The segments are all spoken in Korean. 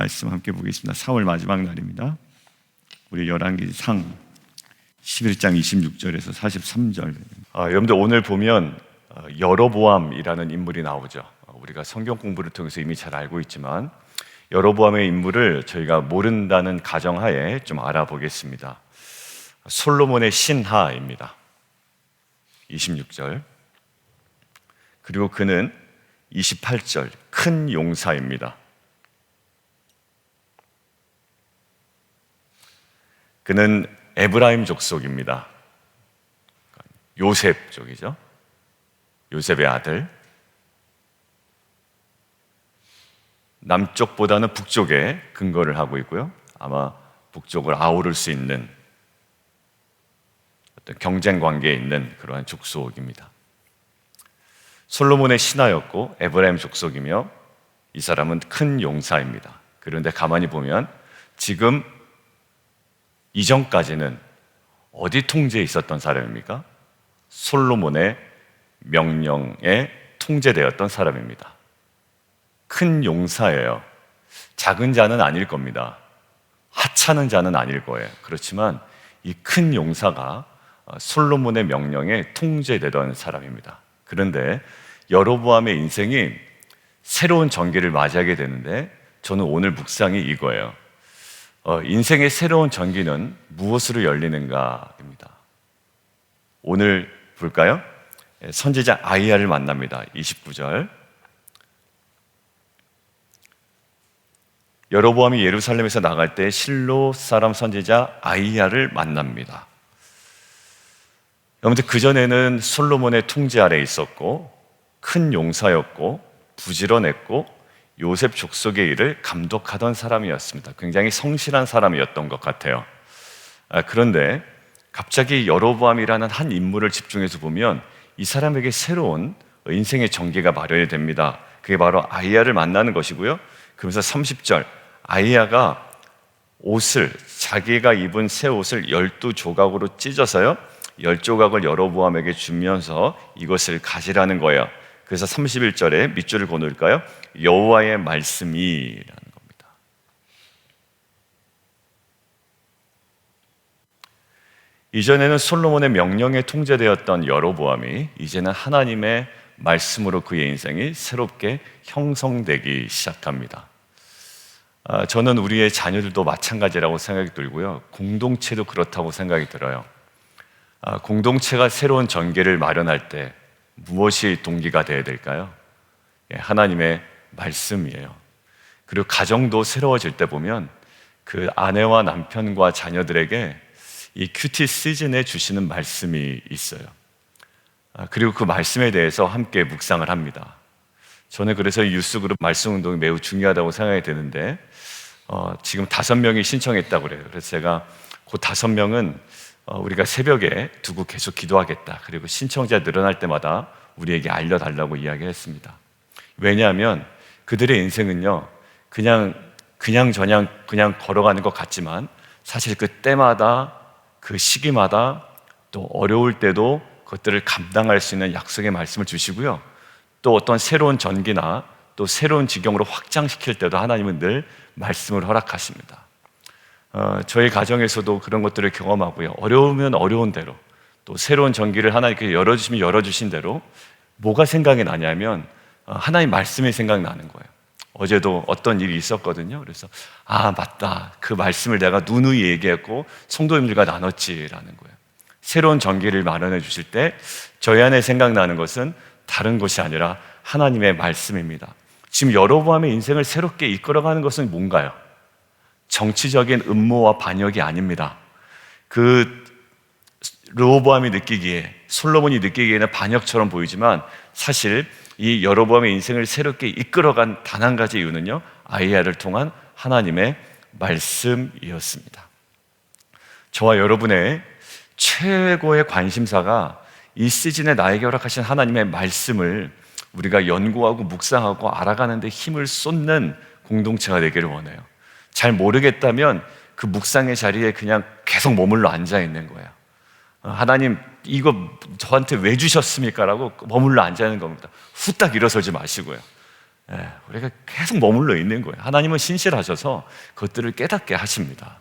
말씀 함께 보겠습니다. 4월 마지막 날입니다. 우리 열왕기상 11장 26절에서 43절. 여러분들 오늘 보면 여로보암이라는 인물이 나오죠. 우리가 성경 공부를 통해서 이미 잘 알고 있지만 여로보암의 인물을 저희가 모른다는 가정하에 좀 알아보겠습니다. 솔로몬의 신하입니다. 26절. 그리고 그는 28절 큰 용사입니다. 그는 에브라임 족속입니다. 요셉 족이죠. 요셉의 아들. 남쪽보다는 북쪽에 근거를 하고 있고요. 아마 북쪽을 아우를 수 있는 어떤 경쟁 관계에 있는 그러한 족속입니다. 솔로몬의 신하였고 에브라임 족속이며 이 사람은 큰 용사입니다. 그런데 가만히 보면 지금 이전까지는 어디 통제에 있었던 사람입니까? 솔로몬의 명령에 통제되었던 사람입니다. 큰 용사예요. 작은 자는 아닐 겁니다. 하찮은 자는 아닐 거예요. 그렇지만 이 큰 용사가 솔로몬의 명령에 통제되던 사람입니다. 그런데 여로보암의 인생이 새로운 전기를 맞이하게 되는데 저는 오늘 묵상이 이거예요. 인생의 새로운 전기는 무엇으로 열리는가입니다. 오늘 볼까요? 선지자 아이야를 만납니다. 29절. 여로보암이 예루살렘에서 나갈 때 실로 사람 선지자 아이야를 만납니다. 여러분들 그전에는 솔로몬의 통제 아래에 있었고 큰 용사였고 부지런했고 요셉 족속의 일을 감독하던 사람이었습니다. 굉장히 성실한 사람이었던 것 같아요. 그런데 갑자기 여로보암이라는 한 인물을 집중해서 보면 이 사람에게 새로운 인생의 전개가 마련이 됩니다. 그게 바로 아이야를 만나는 것이고요. 그러면서 30절 아이야가 옷을 자기가 입은 새 옷을 12조각으로 찢어서요 10조각을 여로보암에게 주면서 이것을 가지라는 거예요. 그래서 31절에 밑줄을 그어놓을까요? 여호와의 말씀이라는 겁니다. 이전에는 솔로몬의 명령에 통제되었던 여로보암이 이제는 하나님의 말씀으로 그의 인생이 새롭게 형성되기 시작합니다. 저는 우리의 자녀들도 마찬가지라고 생각이 들고요. 공동체도 그렇다고 생각이 들어요. 공동체가 새로운 전개를 마련할 때 무엇이 동기가 되어야 될까요? 하나님의 말씀이에요. 그리고 가정도 새로워질 때 보면 그 아내와 남편과 자녀들에게 이 큐티 시즌에 주시는 말씀이 있어요. 그리고 그 말씀에 대해서 함께 묵상을 합니다. 저는 그래서 유스그룹 말씀 운동이 매우 중요하다고 생각이 되는데 지금 5명이 신청했다고 그래요. 그래서 제가 그 5명은 우리가 새벽에 두고 계속 기도하겠다. 그리고 신청자 늘어날 때마다 우리에게 알려달라고 이야기했습니다. 왜냐하면 그들의 인생은요, 그냥 걸어가는 것 같지만 사실 그 때마다 그 시기마다 또 어려울 때도 그것들을 감당할 수 있는 약속의 말씀을 주시고요. 또 어떤 새로운 전기나 또 새로운 지경으로 확장시킬 때도 하나님은 늘 말씀을 허락하십니다. 저희 가정에서도 그런 것들을 경험하고요. 어려우면 어려운 대로 또 새로운 전기를 하나님께 열어주시면 열어주신 대로 뭐가 생각이 나냐면 하나님 말씀이 생각나는 거예요. 어제도 어떤 일이 있었거든요. 그래서 맞다. 그 말씀을 내가 누누이 얘기했고 성도님들과 나눴지라는 거예요. 새로운 전기를 마련해 주실 때 저희 안에 생각나는 것은 다른 것이 아니라 하나님의 말씀입니다. 지금 여로보암의 인생을 새롭게 이끌어가는 것은 뭔가요? 정치적인 음모와 반역이 아닙니다. 그 르호보암이 느끼기에, 솔로몬이 느끼기에는 반역처럼 보이지만 사실 이 여로보암의 인생을 새롭게 이끌어간 단 한 가지 이유는요, 아이야를 통한 하나님의 말씀이었습니다. 저와 여러분의 최고의 관심사가 이 시즌에 나에게 허락하신 하나님의 말씀을 우리가 연구하고 묵상하고 알아가는 데 힘을 쏟는 공동체가 되기를 원해요. 잘 모르겠다면 그 묵상의 자리에 그냥 계속 머물러 앉아 있는 거예요. 하나님 이거 저한테 왜 주셨습니까? 라고 머물러 앉아 있는 겁니다. 후딱 일어서지 마시고요. 우리가 계속 머물러 있는 거예요. 하나님은 신실하셔서 그것들을 깨닫게 하십니다.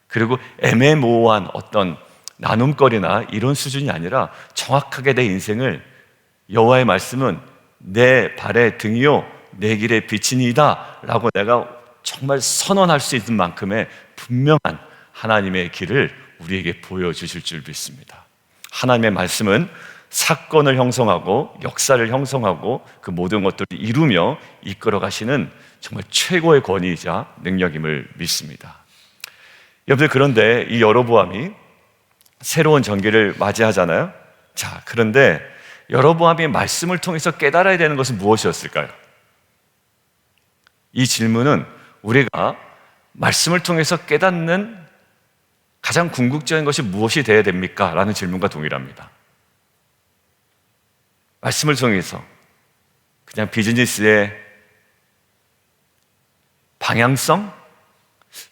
그리고 애매모호한 어떤 나눔거리나 이런 수준이 아니라 정확하게 내 인생을 여호와의 말씀은 내 발의 등이요 내 길의 빛이니이다 라고 내가 정말 선언할 수 있는 만큼의 분명한 하나님의 길을 우리에게 보여주실 줄 믿습니다. 하나님의 말씀은 사건을 형성하고 역사를 형성하고 그 모든 것들을 이루며 이끌어 가시는 정말 최고의 권위이자 능력임을 믿습니다. 여러분들, 그런데 이 여로보암이 새로운 전기를 맞이하잖아요. 자, 그런데 여로보암이 말씀을 통해서 깨달아야 되는 것은 무엇이었을까요? 이 질문은 우리가 말씀을 통해서 깨닫는 가장 궁극적인 것이 무엇이 되어야 됩니까? 라는 질문과 동일합니다. 말씀을 통해서 그냥 비즈니스의 방향성?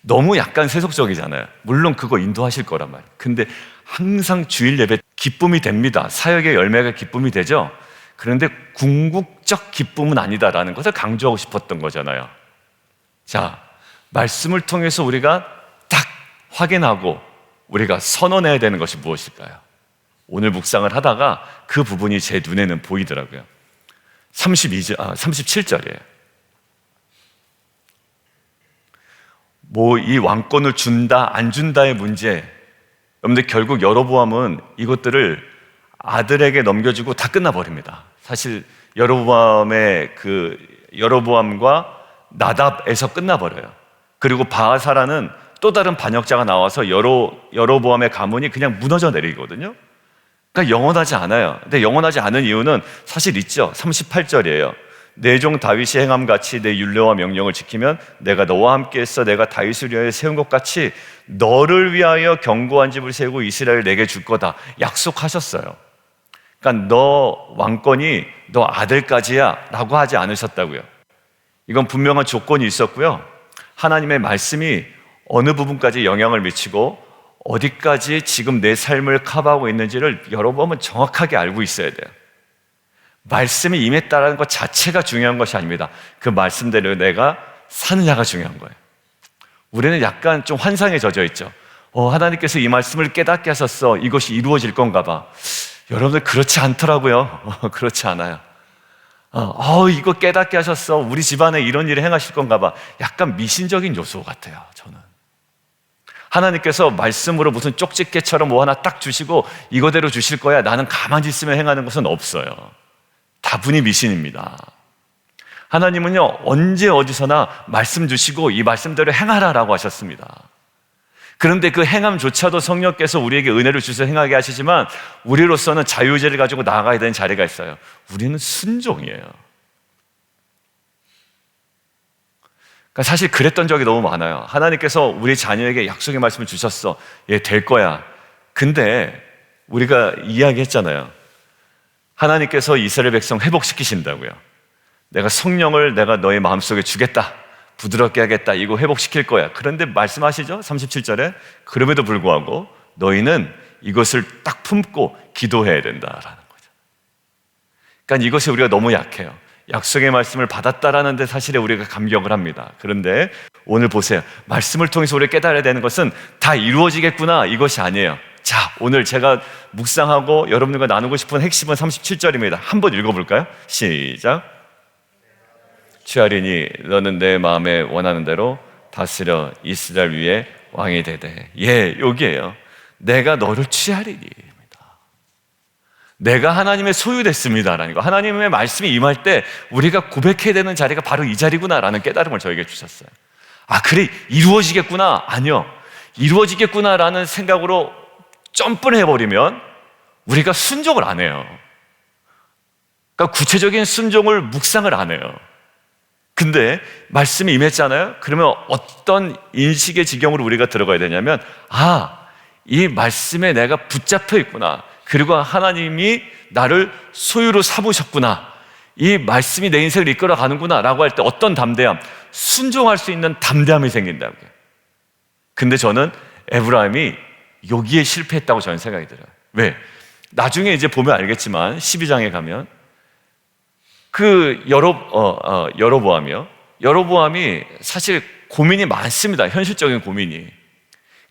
너무 약간 세속적이잖아요. 물론 그거 인도하실 거란 말이에요. 근데 항상 주일 예배 기쁨이 됩니다. 사역의 열매가 기쁨이 되죠. 그런데 궁극적 기쁨은 아니다라는 것을 강조하고 싶었던 거잖아요. 자, 말씀을 통해서 우리가 딱 확인하고 우리가 선언해야 되는 것이 무엇일까요? 오늘 묵상을 하다가 그 부분이 제 눈에는 보이더라고요. 37절이에요. 뭐 이 왕권을 준다 안 준다의 문제, 여러분들 결국 여로보암은 이것들을 아들에게 넘겨주고 다 끝나버립니다. 사실 여로보암과 나답에서 끝나버려요. 그리고 바하사라는 또 다른 반역자가 나와서 여로보암의 가문이 그냥 무너져 내리거든요. 그러니까 영원하지 않아요. 근데 영원하지 않은 이유는 사실 있죠. 38절이에요. 내 종 다윗이 행함같이 내 율례와 명령을 지키면 내가 너와 함께했어. 내가 다윗을 위하여 세운 것 같이 너를 위하여 견고한 집을 세우고 이스라엘을 내게 줄 거다 약속하셨어요. 그러니까 너 왕권이 너 아들까지야 라고 하지 않으셨다고요. 이건 분명한 조건이 있었고요. 하나님의 말씀이 어느 부분까지 영향을 미치고 어디까지 지금 내 삶을 커버하고 있는지를 여러분은 정확하게 알고 있어야 돼요. 말씀이 임했다는 것 자체가 중요한 것이 아닙니다. 그 말씀대로 내가 사느냐가 중요한 거예요. 우리는 약간 좀 환상에 젖어 있죠. 하나님께서 이 말씀을 깨닫게 하셨어. 이것이 이루어질 건가 봐. 여러분들 그렇지 않더라고요. 그렇지 않아요. 이거 깨닫게 하셨어. 우리 집안에 이런 일을 행하실 건가 봐. 약간 미신적인 요소 같아요, 저는. 하나님께서 말씀으로 무슨 쪽집게처럼 뭐 하나 딱 주시고 이거대로 주실 거야. 나는 가만히 있으면 행하는 것은 없어요. 다분히 미신입니다. 하나님은요, 언제 어디서나 말씀 주시고 이 말씀대로 행하라라고 하셨습니다. 그런데 그 행함조차도 성령께서 우리에게 은혜를 주셔서 행하게 하시지만 우리로서는 자유의지를 가지고 나아가야 되는 자리가 있어요. 우리는 순종이에요. 그러니까 사실 그랬던 적이 너무 많아요. 하나님께서 우리 자녀에게 약속의 말씀을 주셨어. 얘 될 거야. 근데 우리가 이야기했잖아요. 하나님께서 이스라엘 백성 회복시키신다고요. 내가 성령을 내가 너의 마음속에 주겠다. 부드럽게 하겠다. 이거 회복시킬 거야. 그런데 말씀하시죠? 37절에 그럼에도 불구하고 너희는 이것을 딱 품고 기도해야 된다라는 거죠. 그러니까 이것이 우리가 너무 약해요. 약속의 말씀을 받았다라는 데 사실에 우리가 감격을 합니다. 그런데 오늘 보세요. 말씀을 통해서 우리가 깨달아야 되는 것은 다 이루어지겠구나 이것이 아니에요. 자, 오늘 제가 묵상하고 여러분들과 나누고 싶은 핵심은 37절입니다. 한번 읽어볼까요? 시작. 취하리니 너는 내 마음에 원하는 대로 다스려 이스라엘 위에 왕이 되되. 여기에요. 내가 너를 취하리니. 내가 하나님의 소유됐습니다라는 거. 하나님의 말씀이 임할 때 우리가 고백해야 되는 자리가 바로 이 자리구나라는 깨달음을 저에게 주셨어요. 그래, 이루어지겠구나. 아니요, 이루어지겠구나라는 생각으로 점프를 해버리면 우리가 순종을 안 해요. 그러니까 구체적인 순종을 묵상을 안 해요. 근데 말씀이 임했잖아요. 그러면 어떤 인식의 지경으로 우리가 들어가야 되냐면 이 말씀에 내가 붙잡혀 있구나. 그리고 하나님이 나를 소유로 삼으셨구나. 이 말씀이 내 인생을 이끌어 가는구나 라고 할 때 어떤 담대함, 순종할 수 있는 담대함이 생긴다고요. 근데 저는 에브라임이 여기에 실패했다고 저는 생각이 들어요. 왜? 나중에 이제 보면 알겠지만 12장에 가면 여로보암이요. 여로보암이 사실 고민이 많습니다. 현실적인 고민이.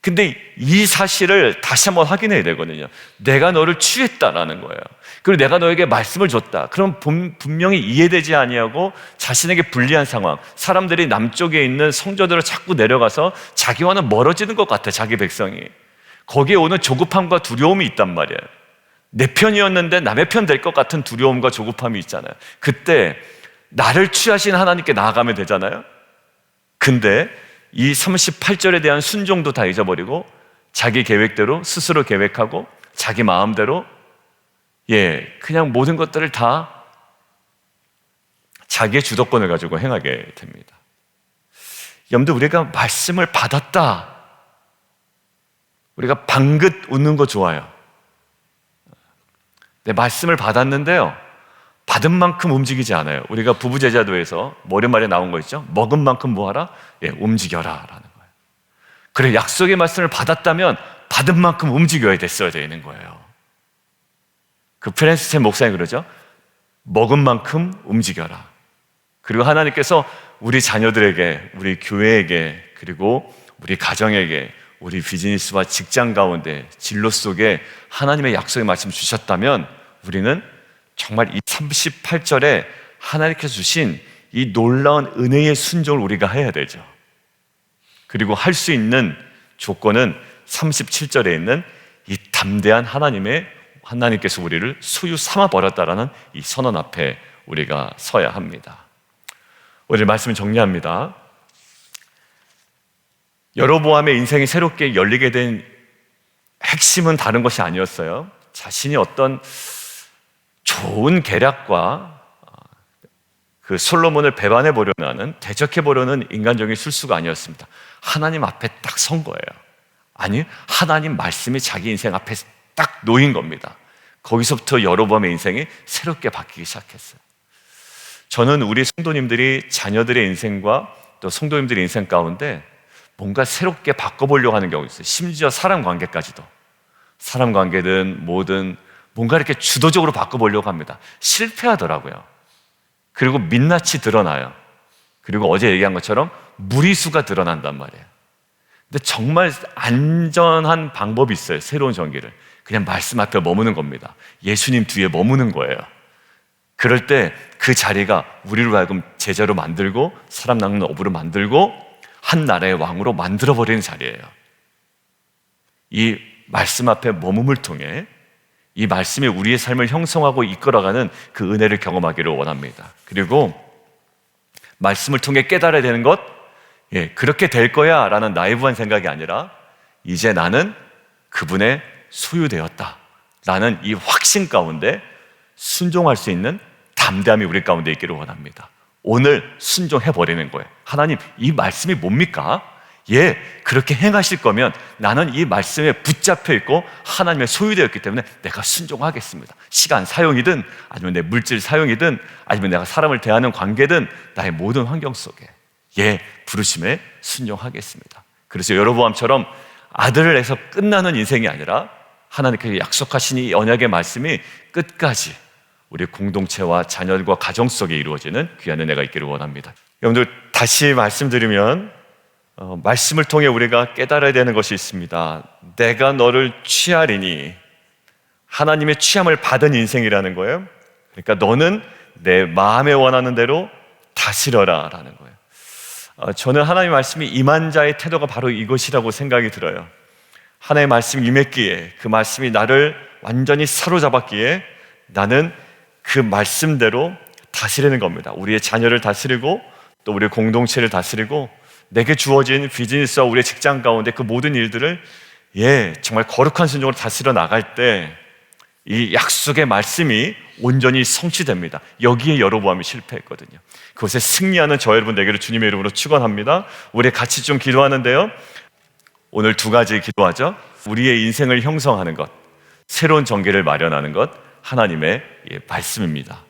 근데 이 사실을 다시 한번 확인해야 되거든요. 내가 너를 취했다라는 거예요. 그리고 내가 너에게 말씀을 줬다. 그럼 분명히 이해되지 아니하고 자신에게 불리한 상황, 사람들이 남쪽에 있는 성전으로 자꾸 내려가서 자기와는 멀어지는 것 같아, 자기 백성이. 거기에 오는 조급함과 두려움이 있단 말이에요. 내 편이었는데 남의 편 될 것 같은 두려움과 조급함이 있잖아요. 그때 나를 취하신 하나님께 나아가면 되잖아요. 근데 이 38절에 대한 순종도 다 잊어버리고 자기 계획대로 스스로 계획하고 자기 마음대로 그냥 모든 것들을 다 자기의 주도권을 가지고 행하게 됩니다. 여러분들, 우리가 말씀을 받았다, 우리가 방긋 웃는 거 좋아요. 네, 말씀을 받았는데요, 받은 만큼 움직이지 않아요. 우리가 부부제자도에서 머릿말에 나온 거 있죠? 먹은 만큼 뭐 하라? 움직여라 라는 거예요. 그래, 약속의 말씀을 받았다면 받은 만큼 움직여야 됐어야 되는 거예요. 그 프랜시스 목사님 그러죠? 먹은 만큼 움직여라. 그리고 하나님께서 우리 자녀들에게, 우리 교회에게, 그리고 우리 가정에게, 우리 비즈니스와 직장 가운데 진로 속에 하나님의 약속의 말씀을 주셨다면 우리는 정말 이 38절에 하나님께서 주신 이 놀라운 은혜의 순종을 우리가 해야 되죠. 그리고 할 수 있는 조건은 37절에 있는 이 담대한 하나님께서 우리를 소유 삼아 버렸다라는 이 선언 앞에 우리가 서야 합니다. 오늘 말씀을 정리합니다. 여로보암의 인생이 새롭게 열리게 된 핵심은 다른 것이 아니었어요. 자신이 어떤 좋은 계략과 그 솔로몬을 배반해 보려는 하는, 대적해 보려는 인간적인 술수가 아니었습니다. 하나님 앞에 딱 선 거예요. 아니, 하나님 말씀이 자기 인생 앞에 딱 놓인 겁니다. 거기서부터 여로보암의 인생이 새롭게 바뀌기 시작했어요. 저는 우리 성도님들이 자녀들의 인생과 또 성도님들의 인생 가운데 뭔가 새롭게 바꿔보려고 하는 경우가 있어요. 심지어 사람 관계까지도. 사람 관계든 뭐든 뭔가 이렇게 주도적으로 바꿔보려고 합니다. 실패하더라고요. 그리고 민낯이 드러나요. 그리고 어제 얘기한 것처럼 무리수가 드러난단 말이에요. 근데 정말 안전한 방법이 있어요. 새로운 전기를. 그냥 말씀 앞에 머무는 겁니다. 예수님 뒤에 머무는 거예요. 그럴 때 그 자리가 우리로 하여금 제자로 만들고 사람 낚는 어부로 만들고 한 나라의 왕으로 만들어버리는 자리예요. 이 말씀 앞에 머금을 통해 이 말씀이 우리의 삶을 형성하고 이끌어가는 그 은혜를 경험하기를 원합니다. 그리고 말씀을 통해 깨달아야 되는 것, 그렇게 될 거야 라는 나이브한 생각이 아니라 이제 나는 그분의 소유되었다 라는 이 확신 가운데 순종할 수 있는 담대함이 우리 가운데 있기를 원합니다. 오늘 순종해버리는 거예요. 하나님, 이 말씀이 뭡니까? 그렇게 행하실 거면 나는 이 말씀에 붙잡혀 있고 하나님의 소유되었기 때문에 내가 순종하겠습니다. 시간 사용이든 아니면 내 물질 사용이든 아니면 내가 사람을 대하는 관계든 나의 모든 환경 속에 부르심에 순종하겠습니다. 그래서 여로보암처럼 아들을 해서 끝나는 인생이 아니라 하나님께서 약속하신 이 언약의 말씀이 끝까지 우리 공동체와 자녀들과 가정 속에 이루어지는 귀한 은혜가 있기를 원합니다. 여러분들, 다시 말씀드리면 말씀을 통해 우리가 깨달아야 되는 것이 있습니다. 내가 너를 취하리니, 하나님의 취함을 받은 인생이라는 거예요. 그러니까 너는 내 마음에 원하는 대로 다스려라 라는 거예요. 저는 하나님의 말씀이 임한 자의 태도가 바로 이것이라고 생각이 들어요. 하나님의 말씀이 임했기에, 그 말씀이 나를 완전히 사로잡았기에 나는 그 말씀대로 다스리는 겁니다. 우리의 자녀를 다스리고 또 우리의 공동체를 다스리고 내게 주어진 비즈니스와 우리의 직장 가운데 그 모든 일들을 정말 거룩한 순종으로 다스려 나갈 때 이 약속의 말씀이 온전히 성취됩니다. 여기에 여로보암이 실패했거든요. 그것에 승리하는 저 여러분 되기를 주님의 이름으로 축원합니다. 우리 같이 좀 기도하는데요, 오늘 두 가지 기도하죠. 우리의 인생을 형성하는 것, 새로운 전개를 마련하는 것, 하나님의 말씀입니다.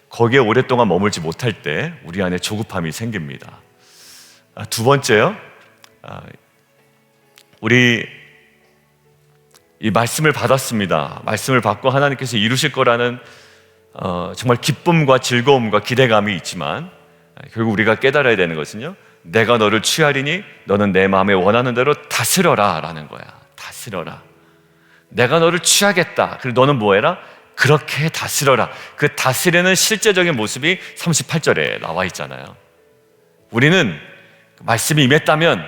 거기에 오랫동안 머물지 못할 때 우리 안에 조급함이 생깁니다. 두 번째요, 우리 이 말씀을 받았습니다. 말씀을 받고 하나님께서 이루실 거라는 정말 기쁨과 즐거움과 기대감이 있지만 결국 우리가 깨달아야 되는 것은요, 내가 너를 취하리니 너는 내 마음에 원하는 대로 다스려라 라는 거야. 다스려라. 내가 너를 취하겠다. 그리고 너는 뭐해라? 그렇게 다스려라. 그 다스리는 실제적인 모습이 38절에 나와 있잖아요. 우리는 말씀이 임했다면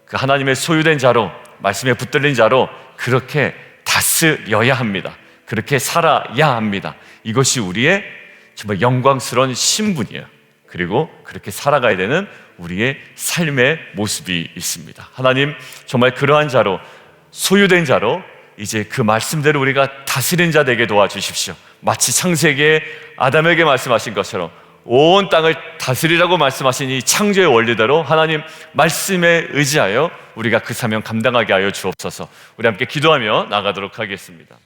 그 하나님의 소유된 자로, 말씀에 붙들린 자로 그렇게 다스려야 합니다. 그렇게 살아야 합니다. 이것이 우리의 정말 영광스러운 신분이에요. 그리고 그렇게 살아가야 되는 우리의 삶의 모습이 있습니다. 하나님, 정말 그러한 자로, 소유된 자로 이제 그 말씀대로 우리가 다스린 자 되게 도와주십시오. 마치 창세기에 아담에게 말씀하신 것처럼 온 땅을 다스리라고 말씀하신 이 창조의 원리대로 하나님 말씀에 의지하여 우리가 그 사명 감당하게 하여 주옵소서. 우리 함께 기도하며 나가도록 하겠습니다.